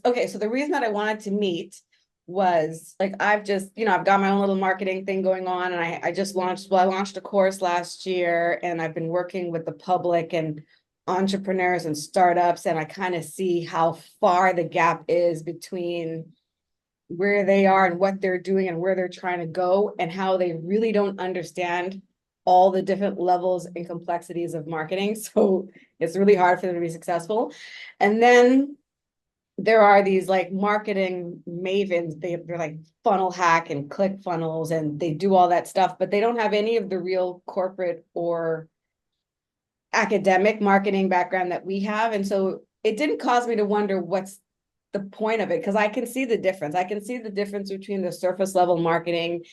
Okay, so the reason that I wanted to meet was like I've just, I've got my own little marketing thing going on, and I just launched, well, I launched a course last year, and I've been working with the public and entrepreneurs and startups, and I kind of see how far the gap is between where they are and what they're doing and where they're trying to go, and how they really don't understand all the different levels and complexities of marketing. So it's really hard for them to be successful. And then there are these like marketing mavens. They're like funnel hack and click funnels, and they do all that stuff, but they don't have any of the real corporate or academic marketing background that we have. And so it didn't cause me to wonder what's the point of it, because I can see the difference. I can see the difference between the surface level marketing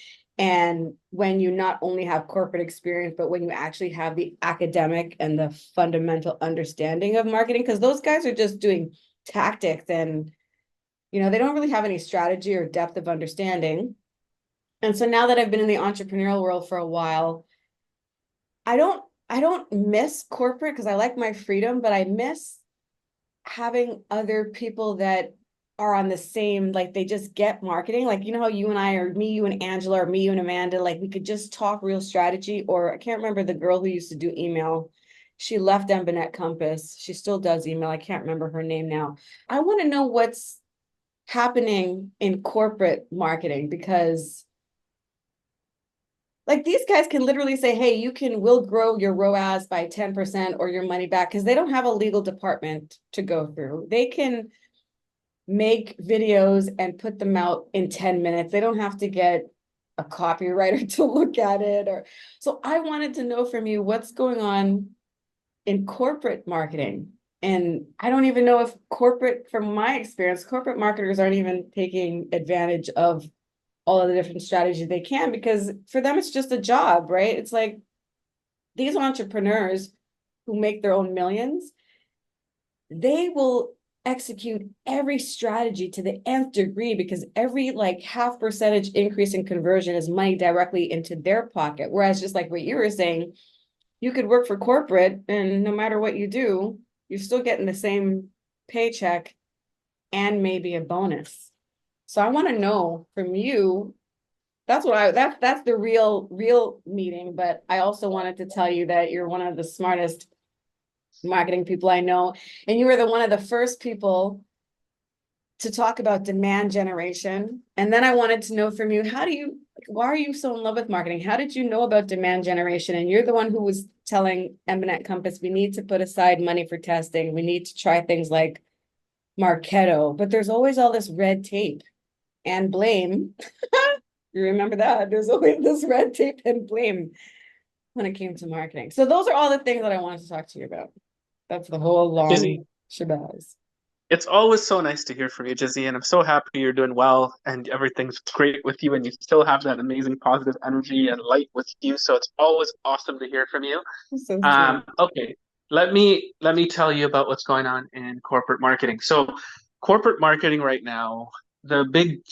and when you not only have corporate experience, but when you actually have the academic and the fundamental understanding of marketing, because those guys are just doing tactics, and they don't really have any strategy or depth of understanding. And so now that I've been in the entrepreneurial world for a while, I don't miss corporate because I like my freedom, but I miss having other people that are on the same, like they just get marketing. Like, how you and I, or me, you and Angela, or me, you and Amanda, like we could just talk real strategy. Or I can't remember the girl who used to do email. She left Embanet Compass. She still does email. I can't remember her name now. I want to know what's happening in corporate marketing, because like these guys can literally say, hey, we'll grow your ROAS by 10% or your money back, because they don't have a legal department to go through. They can make videos and put them out in 10 minutes. They don't have to get a copywriter to look at it. Or so I wanted to know from you what's going on in corporate marketing. And I don't even know if from my experience, corporate marketers aren't even taking advantage of all of the different strategies they can, because for them it's just a job, right? It's like these entrepreneurs who make their own millions, they will execute every strategy to the nth degree, because every like half percentage increase in conversion is money directly into their pocket. Whereas just like what you were saying, you could work for corporate and no matter what you do, you're still getting the same paycheck and maybe a bonus. So I want to know from you. That's the real meeting. But I also wanted to tell you that you're one of the smartest marketing people I know. And you were one of the first people to talk about demand generation. And then I wanted to know from you, why are you so in love with marketing? How did you know about demand generation? And you're the one who was telling Eminent Compass, we need to put aside money for testing. We need to try things like Marketo, but there's always all this red tape and blame. You remember that? There's always this red tape and blame when it came to marketing. So those are all the things that I wanted to talk to you about. That's the whole long Jizzy, shabazz. it's always so nice to hear from you, Jizzy, and I'm so happy you're doing well and everything's great with you and you still have that amazing positive energy and light with you. So it's always awesome to hear from you. So sweet. Okay, let me tell you about what's going on in corporate marketing. So corporate marketing right now, the big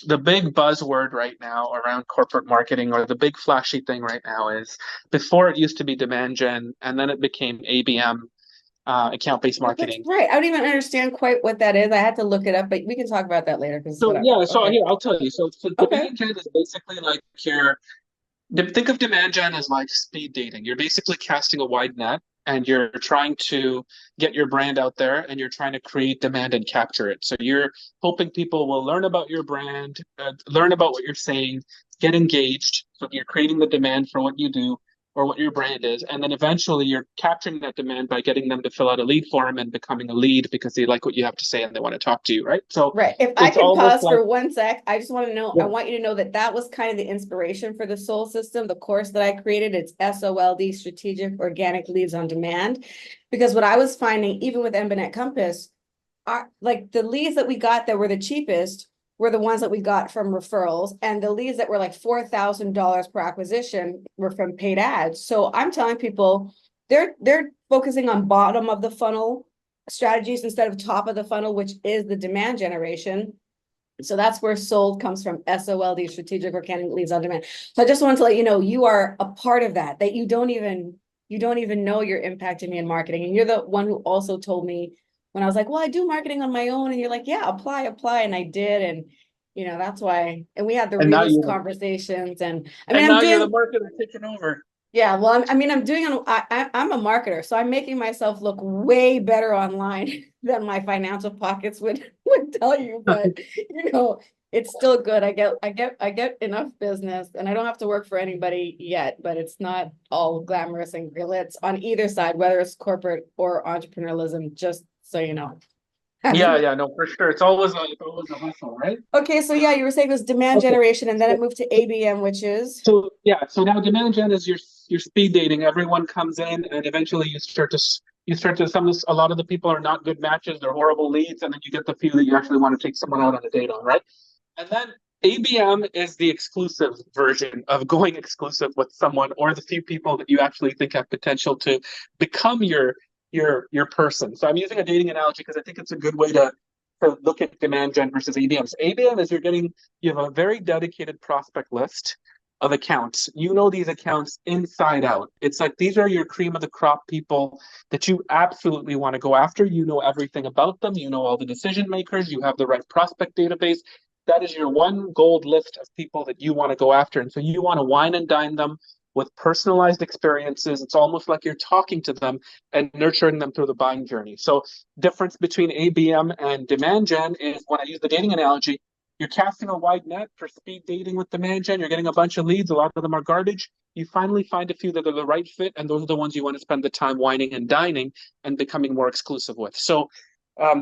buzzword right now around corporate marketing, or the big flashy thing right now, is before it used to be demand gen and then it became ABM, account-based That's marketing. right. I don't even understand quite what that is. I had to look it up, but we can talk about that later because So whatever. yeah, so Okay. here I'll tell you. So Okay. demand gen is basically like think of demand gen as like speed dating. You're basically casting a wide net and you're trying to get your brand out there and you're trying to create demand and capture it. So you're hoping people will learn about your brand, learn about what you're saying, get engaged. So you're creating the demand for what you do or what your brand is. And then eventually you're capturing that demand by getting them to fill out a lead form and becoming a lead because they like what you have to say and they want to talk to you, right? So Right. If I it's can almost pause like, for 1 sec, I just want to know, I yeah. want you to know that that was kind of the inspiration for the Soul System, the course that I created. It's SOLD, Strategic Organic Leads on Demand. Because what I was finding, even with Embanet Compass, are like the leads that we got that were the cheapest were the ones that we got from referrals, and the leads that were like $4,000 per acquisition were from paid ads. So I'm telling people they're focusing on bottom of the funnel strategies instead of top of the funnel, which is the demand generation. So that's where sold comes from, SOLD, strategic organic leads on demand. So I just wanted to let you know you are a part of that, you don't even know you're impacting me in marketing. And you're the one who also told me when I was like, well, I do marketing on my own. And you're like, yeah, apply. And I did. And, that's why, and we had the And now realest you're conversations. And I mean, and I'm now you're the doing, marketer taking over. yeah, well, I'm doing, I'm a marketer, so I'm making myself look way better online than my financial pockets would tell you. But it's still good. I get enough business, and I don't have to work for anybody yet. But it's not all glamorous and glitz on either side, whether it's corporate or entrepreneurialism. Just so you know. Yeah, yeah, no, for sure. It's always a hustle, right? Okay, so yeah, you were saying it was demand Okay. generation, and then it So, moved to ABM, which is. so now demand gen is your speed dating. Everyone comes in, and eventually you start to a lot of the people are not good matches. They're horrible leads, and then you get the few that you actually want to take someone out on a date on, right? And then ABM is the exclusive version of going exclusive with someone or the few people that you actually think have potential to become your person. So I'm using a dating analogy because I think it's a good way to look at demand gen versus ABM. So ABM is you have a very dedicated prospect list of accounts. You know these accounts inside out. It's like these are your cream of the crop people that you absolutely want to go after. You know everything about them. You know all the decision makers. You have the right prospect database. That is your one gold list of people that you want to go after. And so you want to wine and dine them with personalized experiences. It's almost like you're talking to them and nurturing them through the buying journey. So difference between ABM and demand gen is when I use the dating analogy, you're casting a wide net for speed dating with demand gen. You're getting a bunch of leads. A lot of them are garbage. You finally find a few that are the right fit, and those are the ones you want to spend the time wining and dining and becoming more exclusive with. So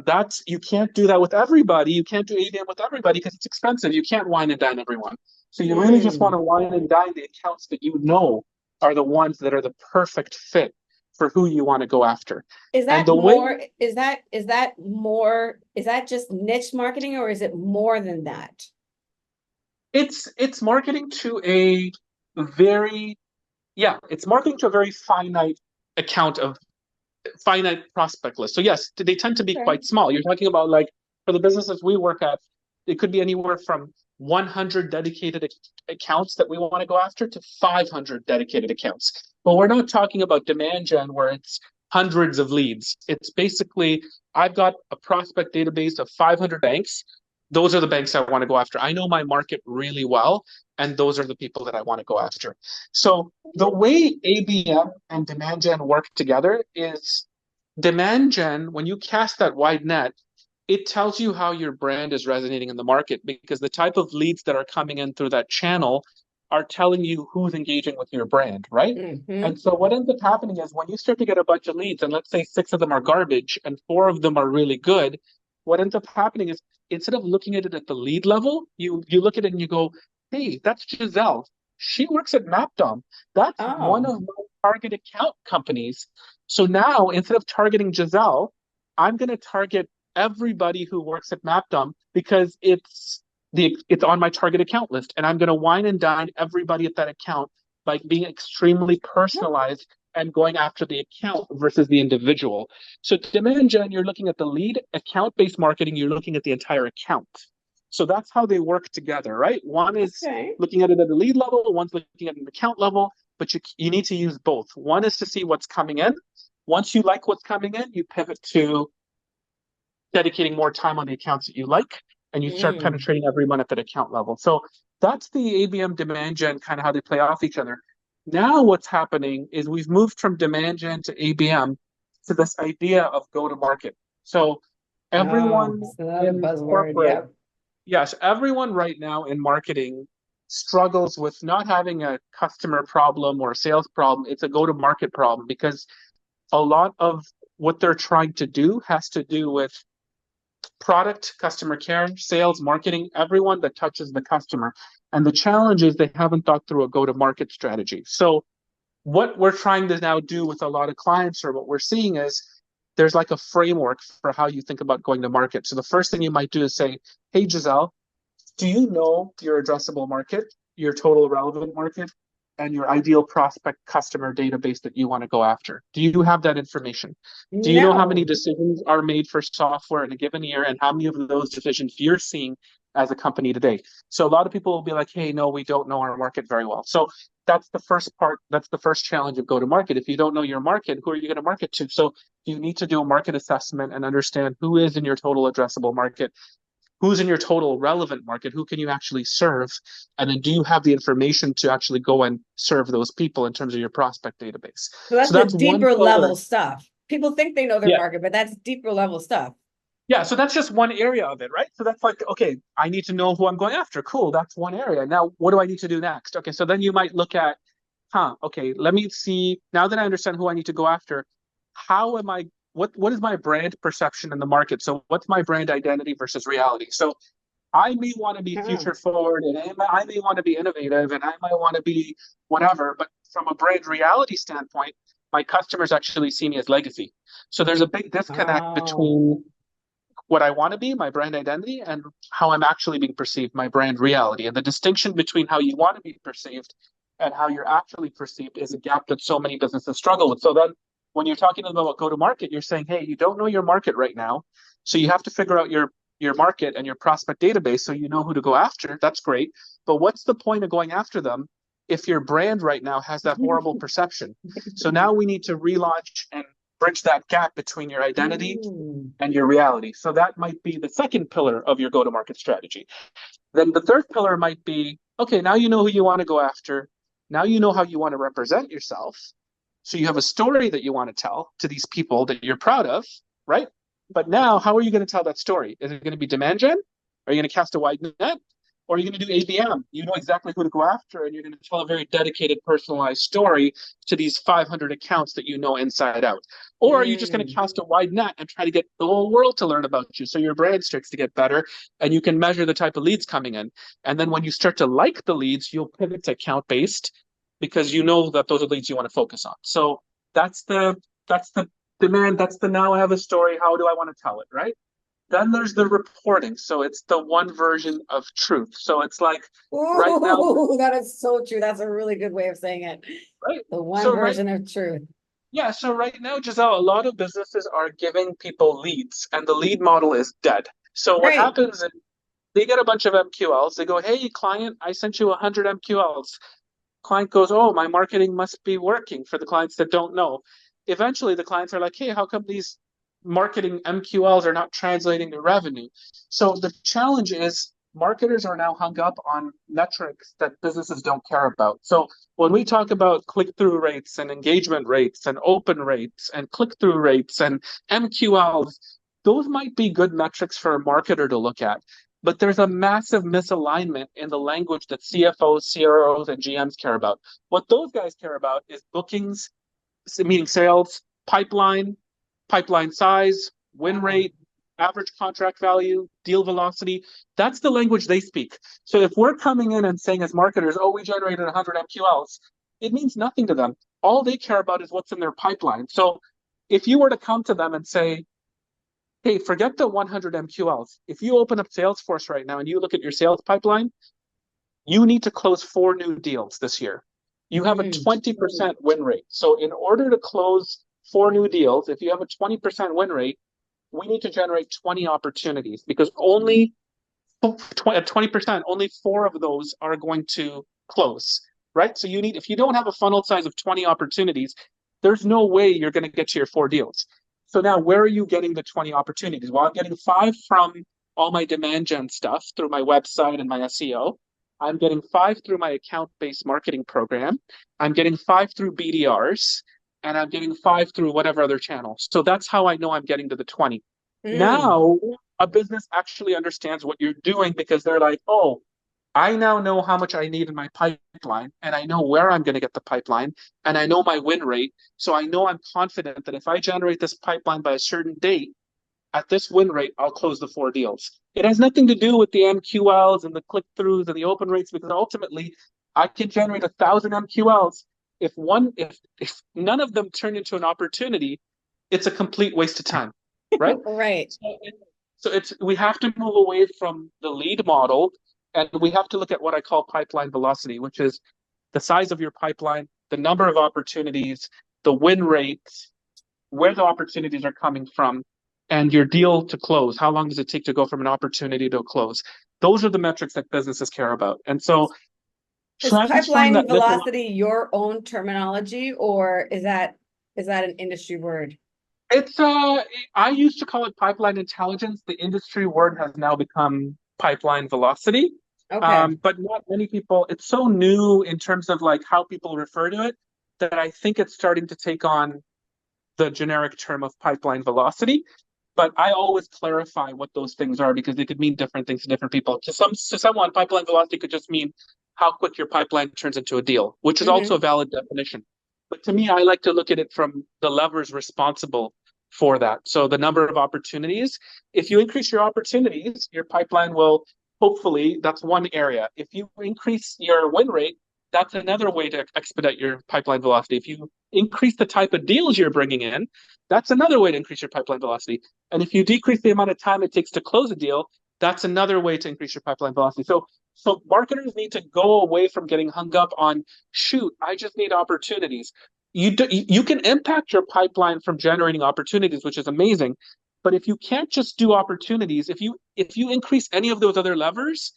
that's you can't do that with everybody. You can't do ABM with everybody because it's expensive. You can't wine and dine everyone. So you really just want Mm. to wine and dine the accounts that you know are the ones that are the perfect fit for who you want to go after. Is And that the way more, is that just niche marketing, or is it more than that? it's marketing to a very yeah, it's marketing to a very account of finite prospect list. So yes, they tend to be Okay. quite small. You're talking about like for the businesses we work at, it could be anywhere from 100 dedicated accounts that we want to go after to 500 dedicated accounts. But we're not talking about demand gen where it's hundreds of leads. It's basically I've got a prospect database of 500 banks. Those are the banks I want to go after. I know my market really well, and those are the people that I want to go after. So the way ABM and demand gen work together is demand gen, when you cast that wide net, it tells you how your brand is resonating in the market because the type of leads that are coming in through that channel are telling you who's engaging with your brand, right? Mm-hmm. And so what ends up happening is when you start to get a bunch of leads, and let's say six of them are garbage and four of them are really good, what ends up happening is instead of looking at it at the lead level, you look at it and you go, hey, that's Giselle. She works at Mappdom. That's one Oh. of my target account companies. So now instead of targeting Giselle, I'm going to target everybody who works at Mappdom because it's on my target account list, and I'm going to wine and dine everybody at that account by being extremely personalized and going after the account versus the individual. So demand gen, you're looking at the lead. Account-based marketing, you're looking at the entire account. So that's how they work together, right? One is Okay. looking at it at the lead level, one's looking at an account level, but you need to use both. One is to see what's coming in. Once you like what's coming in, you pivot to dedicating more time on the accounts that you like, and you start Mm. penetrating everyone at that account level. So that's the ABM demand gen, kind of how they play off each other. Now what's happening is we've moved from demand gen to ABM to this idea of go to market. So Oh, everyone it's another in buzzword. corporate, Yep. yes, everyone right now in marketing struggles with not having a customer problem or a sales problem. It's a go to market problem because a lot of what they're trying to do has to do with product, customer care, sales, marketing, everyone that touches the customer. And the challenge is they haven't thought through a go to market strategy. So, what we're trying to now do with a lot of clients, or what we're seeing is there's like a framework for how you think about going to market. So, the first thing you might do is say, hey, Giselle, do you know your addressable market, your total relevant market, and your ideal prospect customer database that you want to go after? Do you have that information? Do you know how many No. decisions are made for software in a given year and how many of those decisions you're seeing as a company today? So a lot of people will be like, hey, no, we don't know our market very well. So that's the first part. That's the first challenge of go to market. If you don't know your market, who are you going to market to? So you need to do a market assessment and understand who is in your total addressable market, who's in your total relevant market, who can you actually serve, and then do you have the information to actually go and serve those people in terms of your prospect database. So that's So the that's one deeper pillar. level stuff. People think they know their Yeah. market, but that's deeper level stuff. Yeah, so that's just one area of it, right? So that's like, okay, I need to know who I'm going after. Cool, that's one area. Now, what do I need to do next? Okay, so then you might look at, okay, let me see, now that I understand who I need to go after, how am I, what is my brand perception in the market? So what's my brand identity versus reality? So I may want to be Hmm. future forward and I may want to be innovative and I might want to be whatever, but from a brand reality standpoint, my customers actually see me as legacy. So there's a big disconnect Oh. between what I want to be, my brand identity, and how I'm actually being perceived, my brand reality. And the distinction between how you want to be perceived and how you're actually perceived is a gap that so many businesses struggle with. So then when you're talking about go to market, you're saying, hey, you don't know your market right now. So you have to figure out your market and your prospect database so you know who to go after. That's great. But what's the point of going after them if your brand right now has that horrible perception? So now we need to relaunch and bridge that gap between your identity Mm. and your reality. So that might be the second pillar of your go to market strategy. Then the third pillar might be, okay, now you know who you want to go after. Now you know how you want to represent yourself. So you have a story that you want to tell to these people that you're proud of, right? But now, how are you going to tell that story? Is it going to be demand gen? Are you going to cast a wide net? Or are you going to do ABM? You know exactly who to go after, and you're going to tell a very dedicated, personalized story to these 500 accounts that you know inside out. Or are you just going to Mm. cast a wide net and try to get the whole world to learn about you so your brand starts to get better and you can measure the type of leads coming in? And then when you start to like the leads, you'll pivot to account based because you know that those are leads you want to focus on. So that's the demand. That's the now I have a story. How do I want to tell it, right? Then there's the reporting. So it's the one version of truth. So it's like right now, Ooh, that is so true. That's a really good way of saying it. right? The one So right, version of truth. yeah. So right now, Giselle, a lot of businesses are giving people leads, and the lead model is dead. So what Right. happens is they get a bunch of MQLs. They go, "Hey, client, I sent you 100 MQLs." Client goes, "Oh, my marketing must be working," for the clients that don't know. Eventually, the clients are like, "Hey, how come these marketing MQLs are not translating to revenue?" So the challenge is marketers are now hung up on metrics that businesses don't care about. So when we talk about click-through rates and engagement rates and open rates and click-through rates and MQLs, those might be good metrics for a marketer to look at. But there's a massive misalignment in the language that CFOs, CROs, and GMs care about. What those guys care about is bookings, meaning sales, pipeline, pipeline size, win Wow. rate, average contract value, deal velocity. That's the language they speak. So if we're coming in and saying as marketers, oh, we generated 100 MQLs, it means nothing to them. All they care about is what's in their pipeline. So if you were to come to them and say, hey, forget the 100 MQLs. If you open up Salesforce right now and you look at your sales pipeline, you need to close 4 new deals this year. You have a Mm. 20% win rate. So in order to close 4 new deals, if you have a 20% win rate, we need to generate 20 opportunities because only at 20%, only 4 of those are going to close, right? So if you don't have a funnel size of 20 opportunities, there's no way you're going to get to your 4 deals. So now where are you getting the 20 opportunities? Well, I'm getting 5 from all my demand gen stuff through my website and my SEO. I'm getting 5 through my account-based marketing program. I'm getting 5 through BDRs, and I'm getting 5 through whatever other channel. So that's how I know I'm getting to the 20. Mm. Now a business actually understands what you're doing because they're like, oh, I now know how much I need in my pipeline and I know where I'm going to get the pipeline and I know my win rate. So I know I'm confident that if I generate this pipeline by a certain date, at this win rate, I'll close the 4 deals. It has nothing to do with the MQLs and the click throughs and the open rates because ultimately I can generate 1,000 MQLs. If none of them turn into an opportunity, it's a complete waste of time, right? Right. So we have to move away from the lead model and we have to look at what I call pipeline velocity, which is the size of your pipeline, the number of opportunities, the win rates, where the opportunities are coming from, and your deal to close. How long does it take to go from an opportunity to a close? Those are the metrics that businesses care about. And so Is transferring pipeline that velocity your own terminology, or is that an industry word? It's I used to call it pipeline intelligence. The industry word has now become pipeline velocity. Okay. But not many people, it's so new in terms of like how people refer to it that I think it's starting to take on the generic term of pipeline velocity. But I always clarify what those things are because they could mean different things to different people. To someone, pipeline velocity could just mean how quick your pipeline turns into a deal, which is also a Mm-hmm. valid definition. But to me, I like to look at it from the levers responsible for that. So the number of opportunities. If you increase your opportunities, your pipeline will hopefully, that's one area. If you increase your win rate, that's another way to expedite your pipeline velocity. If you increase the type of deals you're bringing in, that's another way to increase your pipeline velocity. And if you decrease the amount of time it takes to close a deal, that's another way to increase your pipeline velocity. So marketers need to go away from getting hung up on, shoot, I just need opportunities. You can impact your pipeline from generating opportunities, which is amazing. But if you can't just do opportunities, if you increase any of those other levers,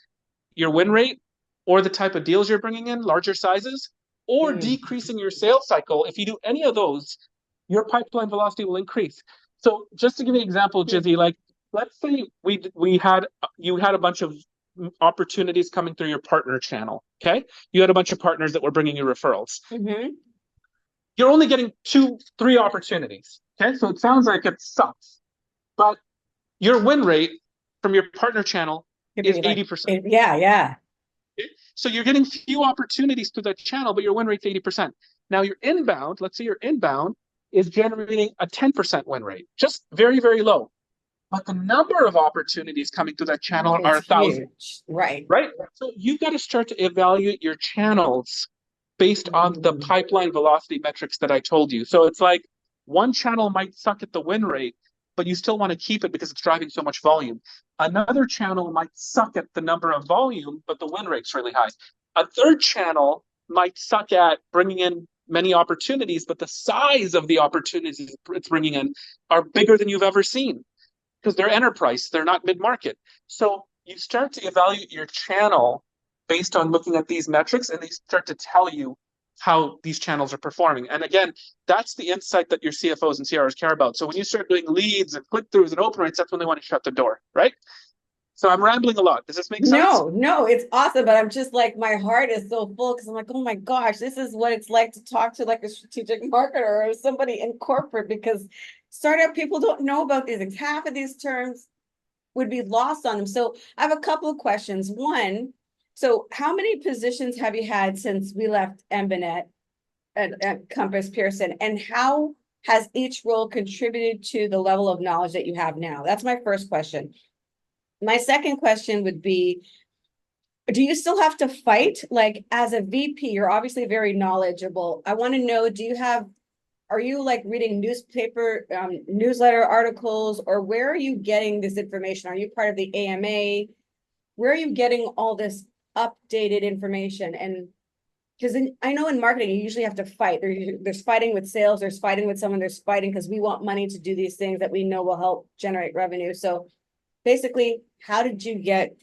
your win rate or the type of deals you're bringing in, larger sizes, or Mm. decreasing your sales cycle, if you do any of those, your pipeline velocity will increase. So just to give you an example, Jizzy, like let's say we had you had a bunch of opportunities coming through your partner channel. Okay, you had a bunch of partners that were bringing you referrals. Mm-hmm. You're only getting two, three opportunities. Okay, so it sounds like it sucks, but your win rate from your partner channel Could is be like, 80%. yeah, yeah. So you're getting few opportunities through that channel, but your win rate's 80%. Now your inbound, let's say your inbound is generating a 10% win rate, just very, very low. But the number of opportunities coming through that channel are It's 1,000, huge. Right. right? So you've got to start to evaluate your channels based on the Mm. pipeline velocity metrics that I told you. So it's like one channel might suck at the win rate, but you still want to keep it because it's driving so much volume. Another channel might suck at the number of volume, but the win rate's really high. A third channel might suck at bringing in many opportunities, but the size of the opportunities it's bringing in are bigger than you've ever seen because they're enterprise, they're not mid market. So you start to evaluate your channel based on looking at these metrics, and they start to tell you how these channels are performing. And again, that's the insight that your CFOs and CROs care about. So when you start doing leads and click throughs and open rates, that's when they want to shut the door, right? So I'm rambling a lot. Does this make sense? No, no, it's awesome. But I'm just like, my heart is so full because I'm like, oh my gosh, this is what it's like to talk to like a strategic marketer or somebody in corporate because startup people don't know about these things. Half of these terms would be lost on them. So I have a couple of questions. One, so how many positions have you had since we left Embinet at Compass Pearson? And how has each role contributed to the level of knowledge that you have now? That's my first question. My second question would be, do you still have to fight? Like as a VP, you're obviously very knowledgeable. I want to know, are you like reading newsletter articles, or where are you getting this information? Are you part of the AMA? Where are you getting all this updated information? And because I know in marketing, you usually have to fight. There's fighting with sales, there's fighting with someone, there's fighting because we want money to do these things that we know will help generate revenue. So basically, how did you get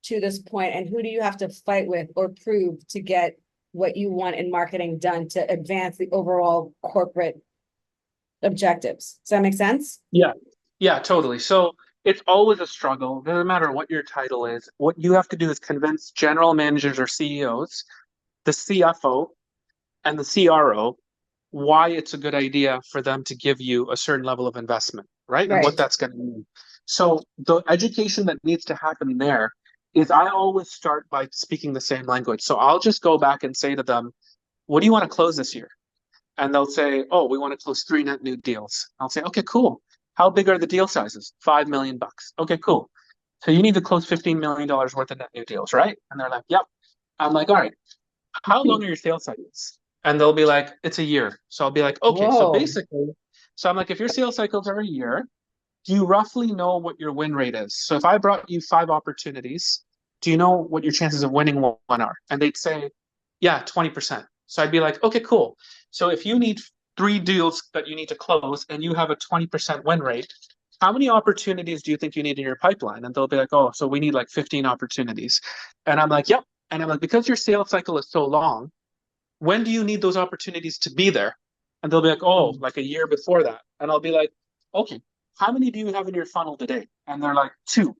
to this point, and who do you have to fight with or prove to get what you want in marketing done to advance the overall corporate objectives? Does that make sense? Yeah. Yeah, totally. So it's always a struggle. Doesn't matter what your title is. What you have to do is convince general managers or CEOs, the CFO, and the CRO why it's a good idea for them to give you a certain level of investment, right? And what Right. that's going to mean. So the education that needs to happen there is I always start by speaking the same language. So I'll just go back and say to them, what do you want to close this year? And they'll say, oh, we want to close 3 net new deals. I'll say, okay, cool. How big are the deal sizes? 5 million bucks. Okay, cool. So you need to close $15 million worth of net new deals, right? And they're like, yep. I'm like, all right, how long are your sales cycles? And they'll be like, it's a year. So I'll be like, okay, so Whoa. basically, so I'm like, if your sales cycles are a year, do you roughly know what your win rate is? So if I brought you 5 opportunities, do you know what your chances of winning one are? And they'd say, yeah, 20%. So I'd be like, okay, cool. So if you need 3 deals that you need to close and you have a 20% win rate, how many opportunities do you think you need in your pipeline? And they'll be like, oh, so we need like 15 opportunities. And I'm like, yep. And I'm like, because your sales cycle is so long, when do you need those opportunities to be there? And they'll be like, oh, like a year before that. And I'll be like, okay, how many do you have in your funnel today? And they're like, two.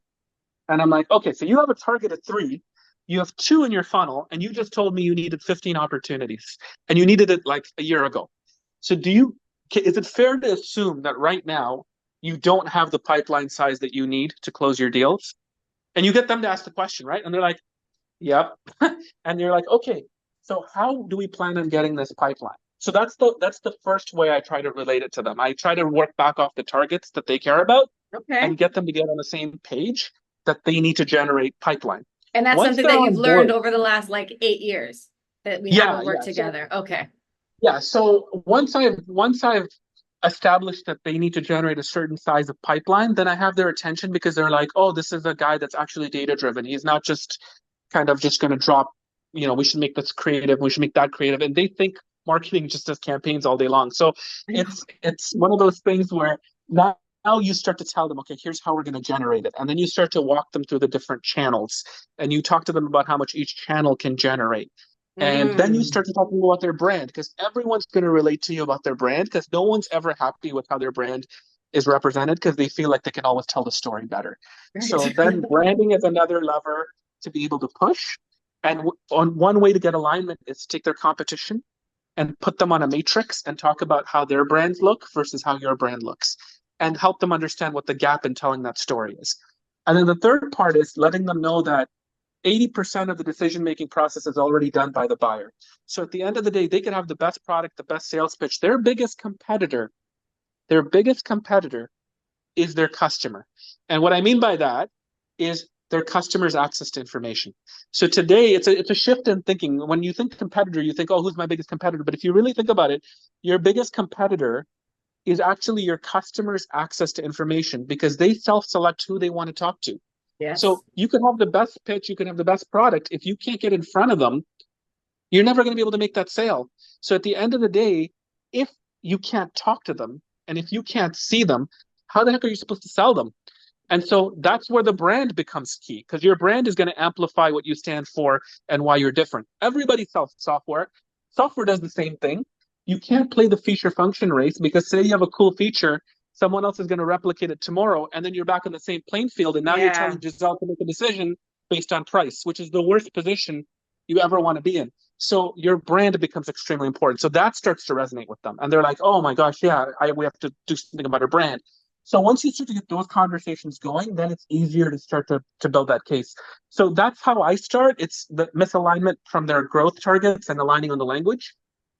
And I'm like, okay, so you have a target of three. You have two in your funnel, and you just told me you needed 15 opportunities, and you needed it like a year ago. So is it fair to assume that right now you don't have the pipeline size that you need to close your deals? And you get them to ask the question, right? And they're like, yep. And you're like, okay, so how do we plan on getting this pipeline? So that's the first way I try to relate it to them. I try to work back off the targets that they care about Okay. and get them to get on the same page that they need to generate pipeline. And that's Once something they're that you've on learned board, over the last like 8 years that we yeah, haven't worked yeah. So together. Okay. yeah, so once I've established that they need to generate a certain size of pipeline, then I have their attention because they're like, oh, this is a guy that's actually data driven. He's not just kind of just going to drop, we should make this creative, we should make that creative, and they think marketing just does campaigns all day long. So I know. it's one of those things where now you start to tell them, okay, here's how we're going to generate it, and then you start to walk them through the different channels, and you talk to them about how much each channel can generate. And then you Mm. start to talk about their brand because everyone's going to relate to you about their brand because no one's ever happy with how their brand is represented because they feel like they can always tell the story better. Right. So then branding is another lever to be able to push. And on one way to get alignment is to take their competition and put them on a matrix and talk about how their brands look versus how your brand looks and help them understand what the gap in telling that story is. And then the third part is letting them know that 80% of the decision making process is already done by the buyer. So at the end of the day, they can have the best product, the best sales pitch. Their biggest competitor is their customer. And what I mean by that is their customer's access to information. So today it's a shift in thinking. When you think competitor, you think, oh, who's my biggest competitor? But if you really think about it, your biggest competitor is actually your customer's access to information because they self-select who they want to talk to. Yes. So you can have the best pitch, you can have the best product. If you can't get in front of them, you're never going to be able to make that sale. So at the end of the day, if you can't talk to them and if you can't see them, how the heck are you supposed to sell them? And so that's where the brand becomes key because your brand is going to amplify what you stand for and why you're different. Everybody sells software. Software does the same thing. You can't play the feature function race because say you have a cool feature, someone else is going to replicate it tomorrow, and then you're back on the same playing field. And now you're Yeah. telling Giselle to make a decision based on price, which is the worst position you ever want to be in. So your brand becomes extremely important. So that starts to resonate with them. And they're like, oh my gosh, yeah, we have to do something about our brand. So once you start to get those conversations going, then it's easier to start to build that case. So that's how I start. It's the misalignment from their growth targets and aligning on the language,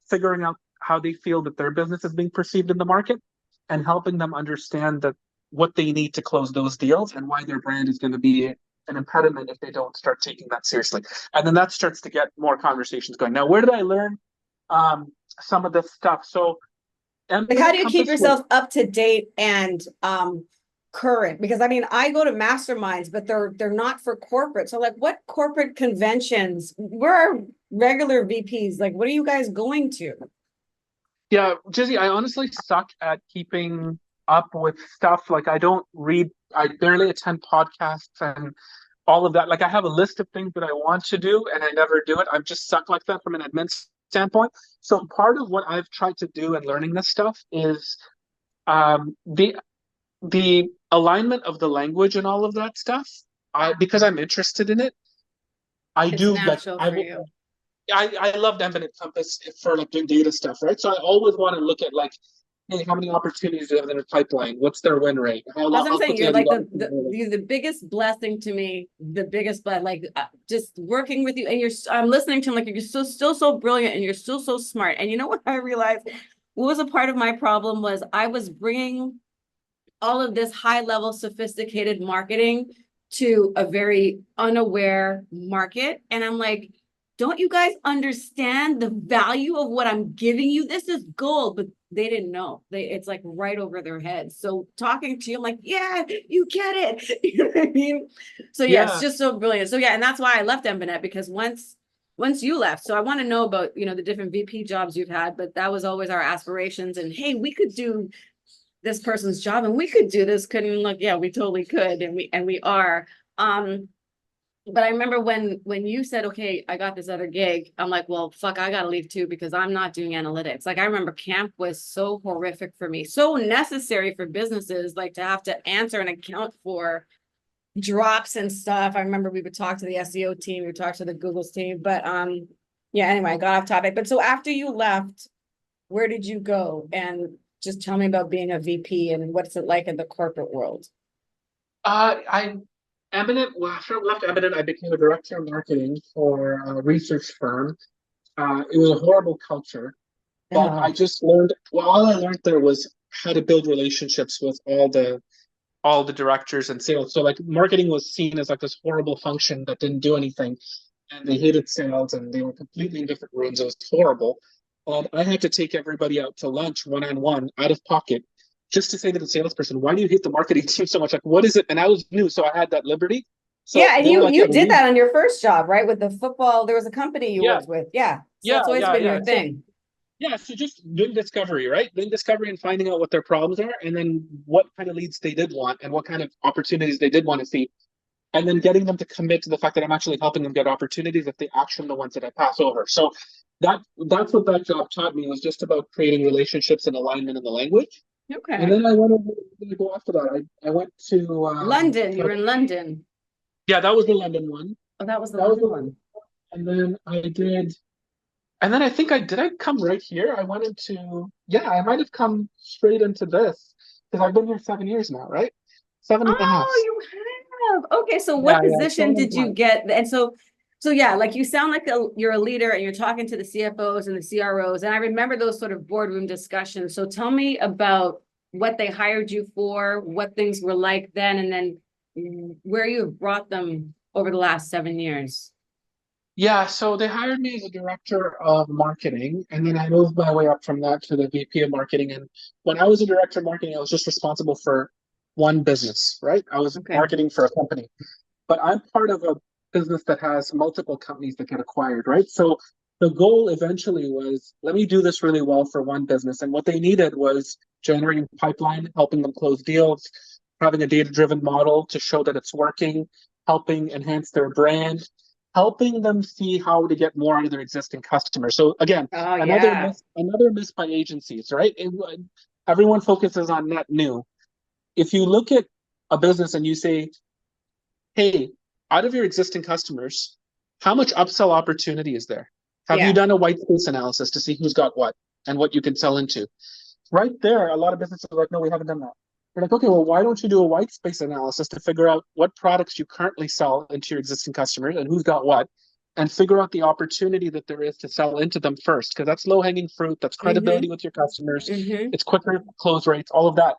figuring out how they feel that their business is being perceived in the market, and helping them understand that what they need to close those deals and why their brand is going to be an impediment if they don't start taking that seriously. And then that starts to get more conversations going. Now, where did I learn some of this stuff? So Like, how Infinite do you keep Compass was yourself up to date and current? Because I mean, I go to masterminds, but they're not for corporate. So like, what corporate conventions? Where are regular VPs? Like, what are you guys going to? Yeah, Jizzy, I honestly suck at keeping up with stuff. Like I don't read, I barely attend podcasts and all of that. Like I have a list of things that I want to do and I never do it. I'm just suck like that from an admin standpoint. So part of what I've tried to do in learning this stuff is the alignment of the language and all of that stuff. Because I'm interested in it, I It's do like natural I for will you. I love Infinite Compass for like doing data stuff, right? So I always want to look at like, hey, how many opportunities do they have in their pipeline? What's their win rate? That's what I'm How saying. quickly You're are these like opportunities? you're the biggest blessing to me, the biggest blessing. Like just working with you, and I'm listening to him like you're still so brilliant, and you're still so smart. And you know what I realized? What was a part of my problem was I was bringing all of this high level sophisticated marketing to a very unaware market, and I'm like, don't you guys understand the value of what I'm giving you? This is gold. But they didn't know. It's like right over their heads. So talking to you, I'm like, yeah, you get it. You know what I mean? So yeah, it's Yeah, just so brilliant. So yeah, and that's why I left Embanet, because once you left, so I want to know about, the different VP jobs you've had, but that was always our aspirations. And hey, we could do this person's job and we could do this, couldn't look, yeah, we totally could, and we are. Um, But I remember when you said, okay, I got this other gig, I'm like, well, fuck, I gotta leave too because I'm not doing analytics. Like I remember camp was so horrific for me, so necessary for businesses, like to have to answer and account for drops and stuff. I remember we would talk to the SEO team, we would talk to the Google's team, but yeah, anyway, I got off topic. But so after you left, where did you go? And just tell me about being a VP and what's it like in the corporate world. I Eminent, well, after I left Eminent, I became a director of marketing for a research firm. It was a horrible culture, but I Oh, just learned, well, all I learned there was how to build relationships with all the directors and sales. So like marketing was seen as like this horrible function that didn't do anything, and they hated sales and they were completely in different rooms. It was horrible. And I had to take everybody out to lunch one on one out of pocket just to say to the salesperson, why do you hate the marketing team so much? Like, what is it? And I was new, so I had that liberty. So yeah, and they were you like, yeah, you did that on your first job, right? With the football, there was a company you yeah, worked with. Yeah. So that's always been yeah. your So thing. yeah, so just doing discovery, right? Doing discovery and finding out what their problems are, and then what kind of leads they did want, and what kind of opportunities they did want to see, and then getting them to commit to the fact that I'm actually helping them get opportunities if they action the ones that I pass over. So that's what that job taught me, was just about creating relationships and alignment in the language. And Okay. then I went over to go after that. I went to London, you were in London. yeah, that was the London one. Oh, that was the That was London the London one. one. And then I did, and then I think I come right here. I went into, yeah, I might have come straight into this because I've been here 7 years now, right? Seven and a half. Oh, you have. Okay, so Yeah, what yeah, position seven did and a you half. get? And so yeah, like you sound like you're a leader and you're talking to the CFOs and the CROs. And I remember those sort of boardroom discussions. So tell me about what they hired you for, what things were like then, and then where you have brought them over the last 7 years. Yeah, so they hired me as a director of marketing, and then I moved my way up from that to the VP of marketing. And when I was a director of marketing, I was just responsible for one business, right? I was Okay. marketing for a company, but I'm part of a business that has multiple companies that get acquired, right? So the goal eventually was, let me do this really well for one business. And what they needed was generating pipeline, helping them close deals, having a data-driven model to show that it's working, helping enhance their brand, helping them see how to get more out of their existing customers. So again, Oh yeah. another miss by agencies, right? Everyone focuses on net new. If you look at a business and you say, hey, out of your existing customers, how much upsell opportunity is there? Have you Yeah. done a white space analysis to see who's got what and what you can sell into? Right there, a lot of businesses are like, no, we haven't done that. You're like, okay, well, why don't you do a white space analysis to figure out what products you currently sell into your existing customers and who's got what, and figure out the opportunity that there is to sell into them first? Because that's low hanging fruit, that's credibility Mm-hmm. with your customers, Mm-hmm. it's quicker close rates, all of that.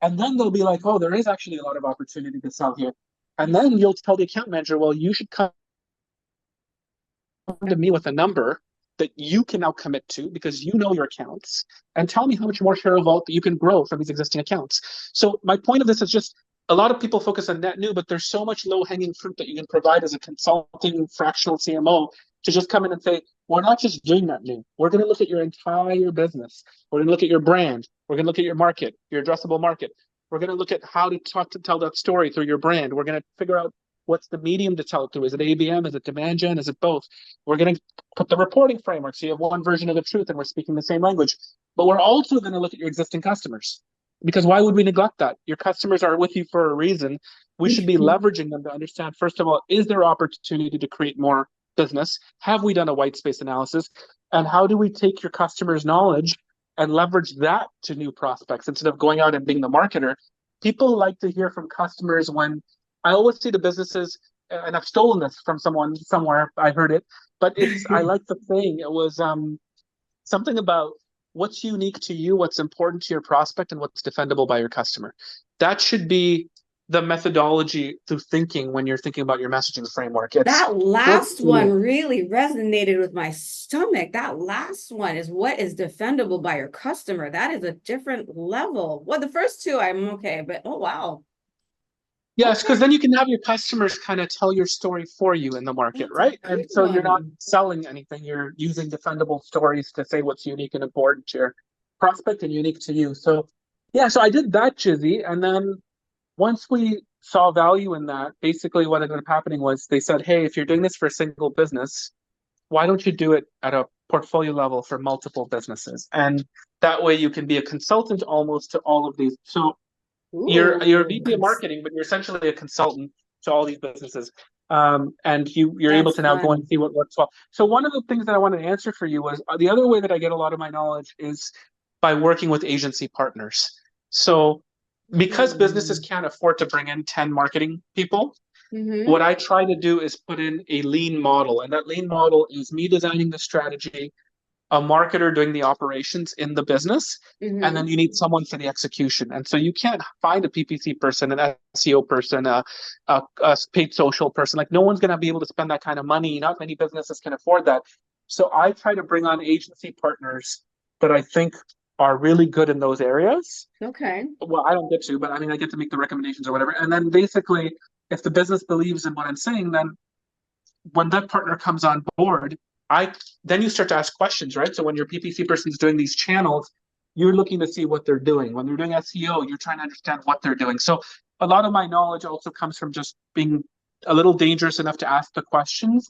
And then they'll be like, oh, there is actually a lot of opportunity to sell here. And then you'll tell the account manager, well, you should come to me with a number that you can now commit to because you know your accounts, and tell me how much more share of vault that you can grow from these existing accounts. So my point of this is just, a lot of people focus on net new, but there's so much low hanging fruit that you can provide as a consulting fractional CMO to just come in and say, we're not just doing net new. We're going to look at your entire business. We're going to look at your brand. We're going to look at your market, your addressable market. We're going to look at how to talk to tell that story through your brand. We're going to figure out what's the medium to tell it through. Is it ABM? Is it demand gen? Is it both? We're going to put the reporting framework so you have one version of the truth and we're speaking the same language. But we're also going to look at your existing customers, because why would we neglect that? Your customers are with you for a reason. We should be leveraging them to understand, first of all, is there opportunity to create more business? Have we done a white space analysis? And how do we take your customers' knowledge and leverage that to new prospects instead of going out and being the marketer? People like to hear from customers. When I always say to businesses, and I've stolen this from someone somewhere, I heard it, but it's, I like the thing. It was something about what's unique to you, what's important to your prospect, and what's defendable by your customer. That should be the methodology through thinking when you're thinking about your messaging framework. It's That what's last one unique. really resonated with my stomach. That last one is what is defendable by your customer. That is a different level. Well, the first two I'm okay, but oh wow. Yes, Okay, because then you can have your customers kind of tell your story for you in the market, that's a right? good And so you're not one. selling anything. You're using defendable stories to say what's unique and important to your prospect and unique to you. So, yeah, so I did that, Chizzy. And then once we saw value in that, basically what ended up happening was they said, hey, if you're doing this for a single business, why don't you do it at a portfolio level for multiple businesses? And that way you can be a consultant almost to all of these. So you're a Ooh, VP of marketing, but you're essentially a consultant to all these businesses. And you're able that's to now go and fun. see what works well. So one of the things that I wanted to answer for you was the other way that I get a lot of my knowledge is by working with agency partners. So because businesses Mm. can't afford to bring in 10 marketing people, Mm-hmm. what I try to do is put in a lean model. And that lean model is me designing the strategy, a marketer doing the operations in the business, and Mm-hmm. then you need someone for the execution. And so you can't find a PPC person, an SEO person, a paid social person. Like no one's going to be able to spend that kind of money. Not many businesses can afford that. So I try to bring on agency partners that I think are really good in those areas. Okay. Well, I don't get to, but I mean, I get to make the recommendations or whatever. And then basically, if the business believes in what I'm saying, then when that partner comes on board, I then you start to ask questions, right? So when your PPC person is doing these channels, you're looking to see what they're doing. When they're doing SEO, you're trying to understand what they're doing. So a lot of my knowledge also comes from just being a little dangerous enough to ask the questions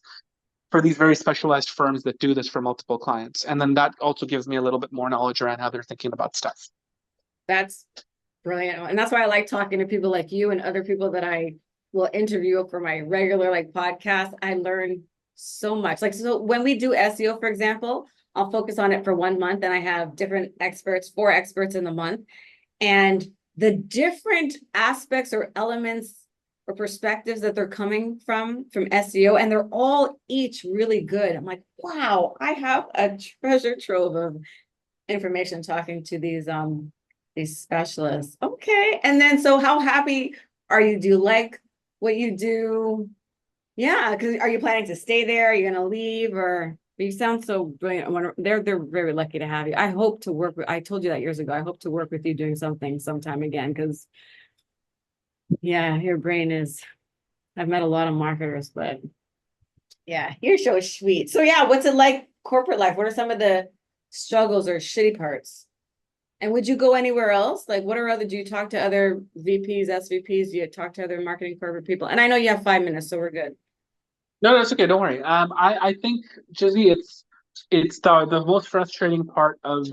for these very specialized firms that do this for multiple clients. And then that also gives me a little bit more knowledge around how they're thinking about stuff. That's brilliant. And that's why I like talking to people like you and other people that I will interview for my regular like podcast. I learn so much. Like, so when we do SEO, for example, I'll focus on it for 1 month and I have different experts, 4 experts in the month. And the different aspects or elements or perspectives that they're coming from SEO, and they're all each really good. I'm like, wow, I have a treasure trove of information talking to these specialists. Okay. And then so how happy are you? Do you like what you do? Yeah, because are you planning to stay there? Are you gonna leave or you sound so brilliant. They're very lucky to have you. I hope to work with I told you that years ago. I hope to work with you doing something sometime again because yeah, your brain is I've met a lot of marketers, but yeah, your show is sweet. So yeah, what's it like corporate life? What are some of the struggles or shitty parts? And would you go anywhere else? Like, what are other, do you talk to other VPs, SVPs? Do you talk to other marketing corporate people? And I know you have 5 minutes, so we're good. No, that's okay. Don't worry. I think, Jizzy, it's the most frustrating part of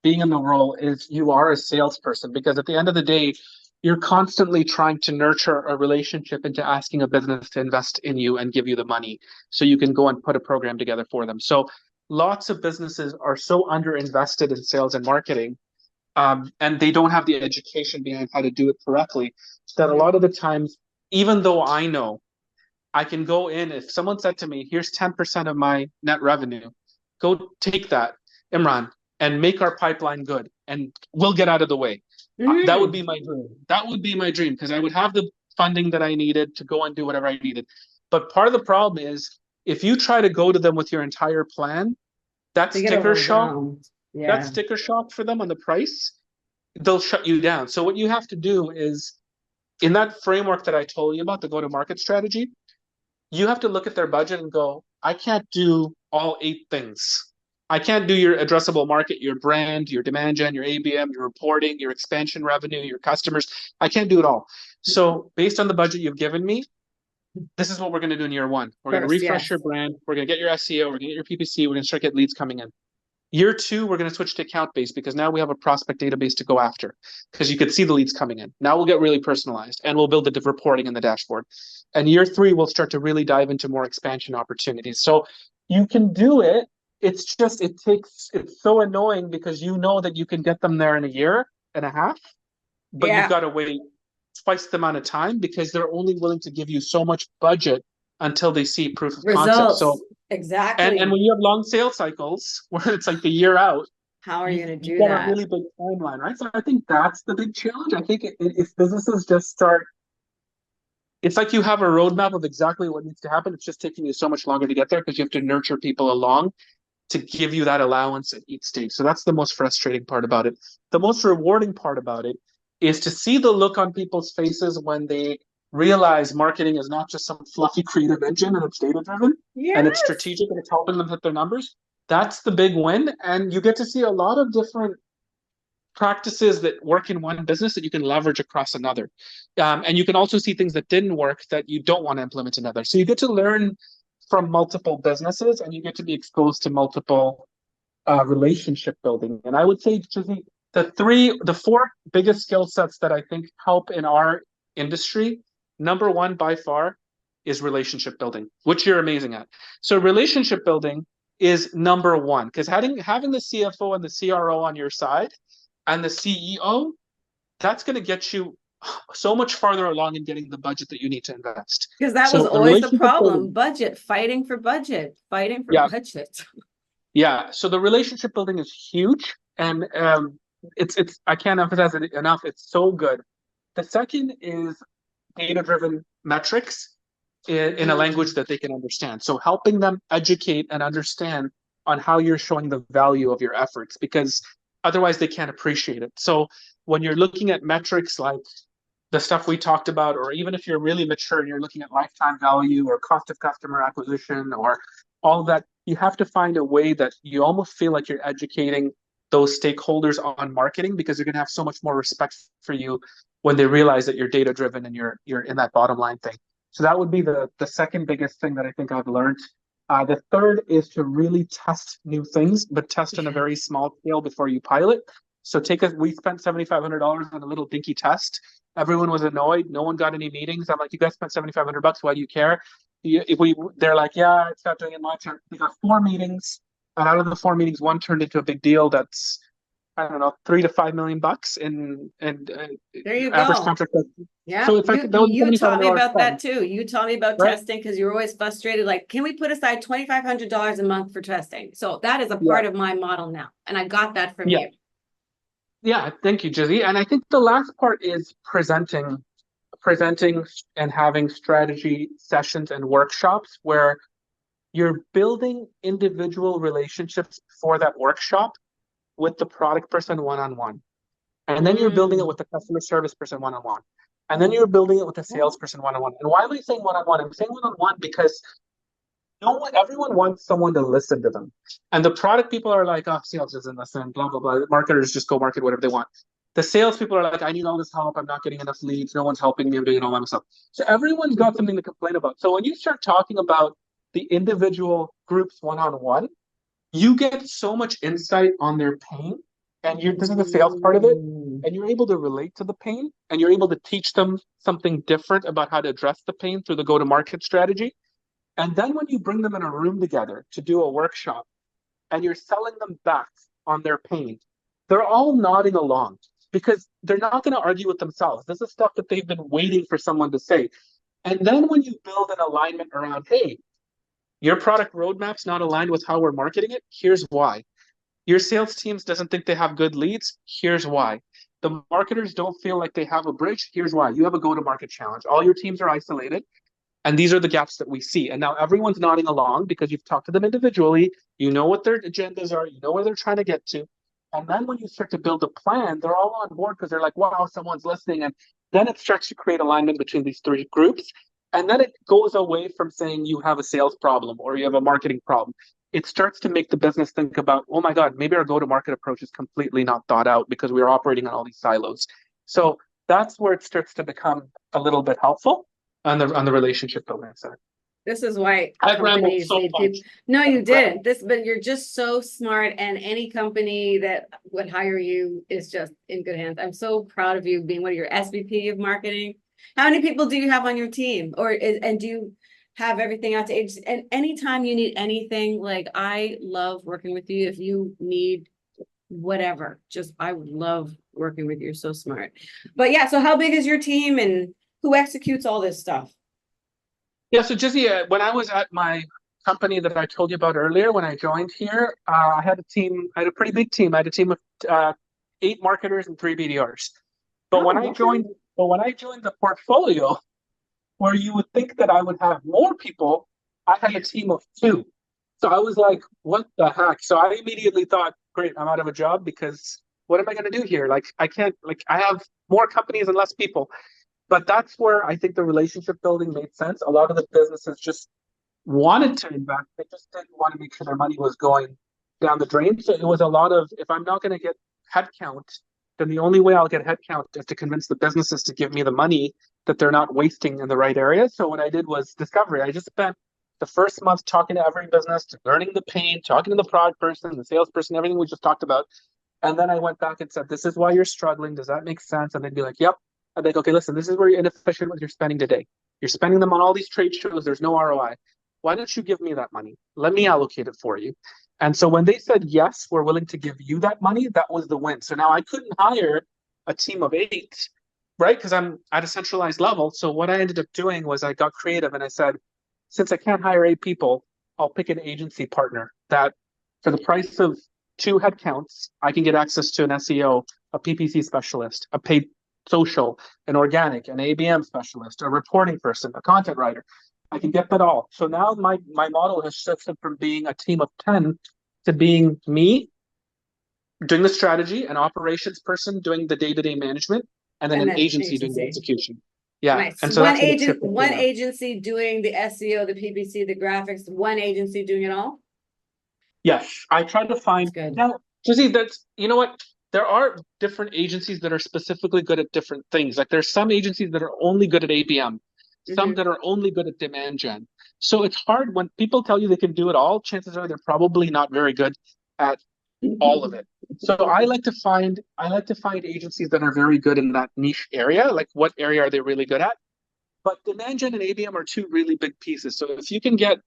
being in the role is you are a salesperson because at the end of the day, you're constantly trying to nurture a relationship into asking a business to invest in you and give you the money so you can go and put a program together for them. So lots of businesses are so underinvested in sales and marketing, and they don't have the education behind how to do it correctly, that a lot of the times, even though I know I can go in, if someone said to me, here's 10% of my net revenue, go take that, Imran, and make our pipeline good, and we'll get out of the way. That would Mm-hmm. be my dream. That would be my dream because I would have the funding that I needed to go and do whatever I needed. But part of the problem is if you try to go to them with your entire plan, that They get sticker shock, overwhelmed. that Yeah. sticker shock for them on the price, they'll shut you down. So what you have to do is in that framework that I told you about, the go-to-market strategy, you have to look at their budget and go, I can't do all 8 things. I can't do your addressable market, your brand, your demand gen, your ABM, your reporting, your expansion revenue, your customers. I can't do it all. So, based on the budget you've given me, this is what we're going to do in year one. We're going to First, refresh your yes. brand. We're going to get your SEO. We're going to get your PPC. We're going to start getting leads coming in. Year two, we're going to switch to account based because now we have a prospect database to go after because you could see the leads coming in. Now we'll get really personalized and we'll build the reporting in the dashboard. And year three, we'll start to really dive into more expansion opportunities. So you can do it. It's just, it's so annoying because you know that you can get them there in a year and a half, but you've Yeah. got to wait twice the amount of time because they're only willing to give you so much budget until they see proof of concept. So Results. and Exactly. when you have long sales cycles where it's like the year out, How are you going to you've do got a that? really big timeline, right? So I think that's the big challenge. I think if businesses just start, it's like you have a roadmap of exactly what needs to happen. It's just taking you so much longer to get there because you have to nurture people along to give you that allowance at each stage. So that's the most frustrating part about it. The most rewarding part about it is to see the look on people's faces when they realize marketing is not just some fluffy creative engine and it's data driven and it's Yes. strategic and it's helping them hit their numbers. That's the big win. And you get to see a lot of different practices that work in one business that you can leverage across another. And you can also see things that didn't work that you don't want to implement in another. So you get to learn from multiple businesses and you get to be exposed to multiple relationship building. And I would say, Jizzy, the four biggest skill sets that I think help in our industry, number one by far is relationship building, which you're amazing at. So relationship building is number one because having the CFO and the CRO on your side and the CEO, that's going to get you so much farther along in getting the budget that you need to invest. Because that was So the always the relationship problem. building, Budget, fighting for budget, fighting for yeah, budget. yeah. So the relationship building is huge, and it's I can't emphasize it enough. It's so good. The second is data-driven metrics in a language that they can understand. So helping them educate and understand on how you're showing the value of your efforts, because otherwise they can't appreciate it. So when you're looking at metrics like the stuff we talked about, or even if you're really mature and you're looking at lifetime value or cost of customer acquisition or all of that, you have to find a way that you almost feel like you're educating those stakeholders on marketing because they're going to have so much more respect for you when they realize that you're data driven and you're in that bottom line thing. So that would be the second biggest thing that I think I've learned. The third is to really test new things, but test on a Yeah. very small scale before you pilot. So we spent $7,500 on a little dinky test. Everyone was annoyed. No one got any meetings. I'm like, you guys spent $7,500. Why do you care? They're like, yeah, it's not doing it much. We got 4 meetings, and out of the 4 meetings, one turned into a big deal. That's I don't know, $3 to $5 million in There you average go. contract. Yeah, So it's like that was you taught me $7,500 about that spend, too. You taught me about right? testing because you're always frustrated. Like, can we put aside $2,500 a month for testing? So that is a Yeah, part of my model now, and I got that from yeah, you. yeah. Thank you, Jizzy. And I think the last part is presenting and having strategy sessions and workshops where you're building individual relationships for that workshop with the product person one on one. And then you're building it Mm. with the customer service person one on one. And then you're building it with the salesperson one on one. And why am I saying one on one? I'm saying one on one because everyone wants someone to listen to them. And the product people are like, oh, sales doesn't listen, blah, blah, blah. Marketers just go market whatever they want. The salespeople are like, I need all this help. I'm not getting enough leads. No one's helping me. I'm doing it all by myself. So everyone's got something to complain about. So when you start talking about the individual groups one on one, you get so much insight on their pain. And this is the sales part of it. Mm. And you're able to relate to the pain and you're able to teach them something different about how to address the pain through the go to market strategy. And then when you bring them in a room together to do a workshop and you're selling them back on their pain, they're all nodding along because they're not going to argue with themselves. This is stuff that they've been waiting for someone to say. And then when you build an alignment around, hey, your product roadmap's not aligned with how we're marketing it, here's why. Your sales teams doesn't think they have good leads, here's why. The marketers don't feel like they have a bridge, here's why. You have a go-to-market challenge. All your teams are isolated. And these are the gaps that we see. And now everyone's nodding along because you've talked to them individually. You know what their agendas are. You know where they're trying to get to. And then when you start to build a plan, they're all on board because they're like, wow, someone's listening. And then it starts to create alignment between these three groups. And then it goes away from saying you have a sales problem or you have a marketing problem. It starts to make the business think about, oh my God, maybe our go-to-market approach is completely not thought out because we're operating on all these silos. So that's where it starts to become a little bit helpful on the relationship building side. This is why I've rambled companies so need people. much. No, you I've rambled. didn't. But you're just so smart, and any company that would hire you is just in good hands. I'm so proud of you being one of your SVP of marketing. How many people do you have on your team, and do you have everything out to agents? And anytime you need anything, like I love working with you. If you need whatever, just I would love working with you. You're so smart. But yeah, so how big is your team, and who executes all this stuff? Yeah, so Jizzy, when I was at my company that I told you about earlier, when I joined here, I had a team. I had a pretty big team. I had a team of 8 marketers and 3 BDRs. But when I Oh, okay. joined, but when I joined the portfolio, where you would think that I would have more people, I had a team of 2. So I was like, what the heck? So I immediately thought, great, I'm out of a job because what am I going to do here? Like, I can't, like, I have more companies and less people. But that's where I think the relationship building made sense. A lot of the businesses just wanted to invest, they just didn't want to make sure their money was going down the drain. So it was a lot of, if I'm not going to get headcount then the only way I'll get headcount is to convince the businesses to give me the money that they're not wasting in the right area. So what I did was discovery. I just spent the first month talking to every business, learning the pain, talking to the product person, the salesperson, everything we just talked about. And then I went back and said, this is why you're struggling. Does that make sense? And they'd be like, yep. I'd be like, okay, listen, this is where you're inefficient with your spending today. You're spending them on all these trade shows. There's no ROI. Why don't you give me that money? Let me allocate it for you. And so when they said, yes, we're willing to give you that money, that was the win. So now I couldn't hire a team of 8, right? Because I'm at a centralized level. So what I ended up doing was I got creative and I said, since I can't hire 8 people, I'll pick an agency partner that for the price of 2 headcounts, I can get access to an SEO, a PPC specialist, a paid social, an organic, an ABM specialist, a reporting person, a content writer. I can get that all. So now my model has shifted from being a team of 10 to being me doing the strategy, an operations person doing the day-to-day management, and then And an then agency doing the agency. execution. Yeah. Nice. And so that's what it shifted to One now. agency doing the SEO, the PPC, the graphics, one agency doing it all. Yes, I try to find That's good. now, Jesse, that's you know what? There are different agencies that are specifically good at different things. Like there's some agencies that are only good at ABM, some Mhm. that are only good at demand gen. So it's hard when people tell you they can do it all, chances are they're probably not very good at all of it. So I like to find agencies that are very good in that niche area. Like what area are they really good at? But demand gen and ABM are 2 really big pieces. So if you can get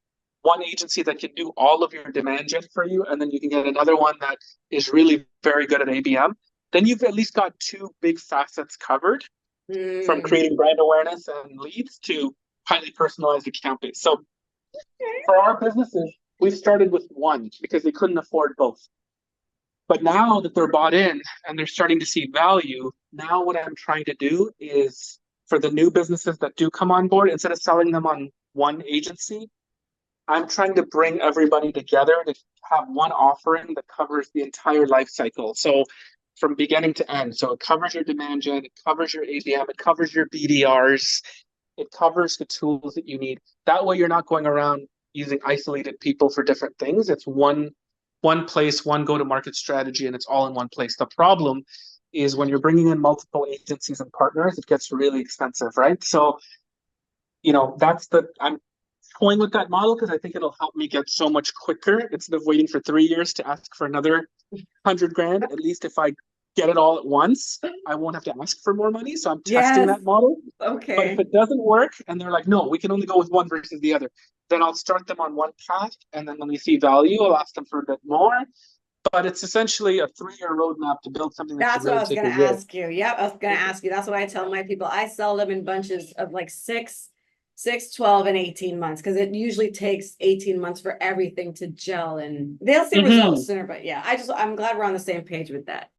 one agency that can do all of your demand gen for you, and then you can get another one that is really very good at ABM, then you've at least got 2 big facets covered from Mm. creating brand awareness and leads to highly personalized account base. So Okay. for our businesses, we started with 1 because they couldn't afford both. But now that they're bought in and they're starting to see value, now what I'm trying to do is for the new businesses that do come on board, instead of selling them on one agency, I'm trying to bring everybody together to have one offering that covers the entire life cycle. So from beginning to end. So it covers your demand gen, it covers your ABM, it covers your BDRs, it covers the tools that you need. That way you're not going around using isolated people for different things. It's one place, one go-to-market strategy, and it's all in one place. The problem is when you're bringing in multiple agencies and partners, it gets really expensive, right? So, I'm toying with that model because I think it'll help me get so much quicker instead of waiting for 3 years to ask for another 100 grand. At least if I get it all at once, I won't have to ask for more money. So I'm testing Yes. that model. But if Okay. it doesn't work and they're like, no, we can only go with one versus the other, then I'll start them on one path. And then when we see value, I'll ask them for a bit more. But it's essentially a 3-year roadmap to build something that should That's what I really was take gonna a year. ask you. Yep, I was gonna ask you. That's what I tell my people. I sell them in bunches of like 6, 12, and 18 months because it usually takes 18 months for everything to gel and they'll see results Mm-hmm. sooner. But yeah, I'm glad we're on the same page with that.